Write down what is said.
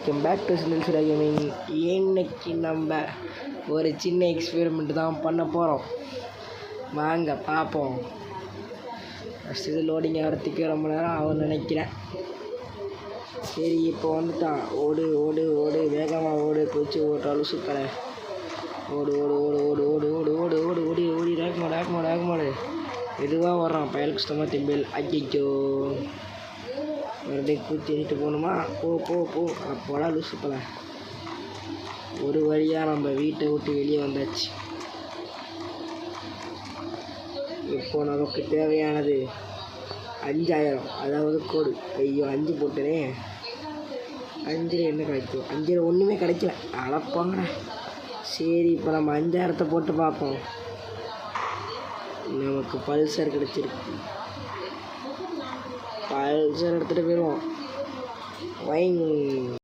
Welcome back to children's gaming. இன்னைக்கு நம்ம ஒரு சின்ன எக்ஸ்பெரிமெண்ட் தான் பண்ண போகிறோம். வாங்க பார்ப்போம். ஃபஸ்ட் இது லோடிங் ஆகிறதுக்கு ரொம்ப நேரம் ஆகும்னு நினைக்கிறேன். சரி, இப்போ வந்துட்டான். ஓடு ஓடு ஓடு, வேகமாக ஓடு, குச்சி ஓட்டாலும் சுத்தலை. ஓடு ஓடு ஓடு ஓடு ஓடு ஓடு ஓடு ஓடு ஓடி ஓடி ரேக்மாடு எதுவாக வர்றான். பயலுக்கு சுத்தமாக திம்பில். ஐயோ, மறுபடியும் கூச்சி எண்ணிட்டு போகணுமா? போ போ போ. அப்போலாம் லூசு போல. ஒரு வழியாக நம்ம வீட்டை விட்டு வெளியே வந்தாச்சு. இப்போ நமக்கு தேவையானது 5000, அதாவது கோடு. ஐயோ, 5 போட்டனே. 5 என்ன கிடைக்கும்? 5 ஒன்றுமே கிடைக்கல. அளப்பாங்க. சரி, இப்போ நம்ம 5000 போட்டு பார்ப்போம். நமக்கு பல்சர் கிடச்சிருக்கு. பல்சர் எடுத்துகிட்டு போயிடுவோம். வைங்.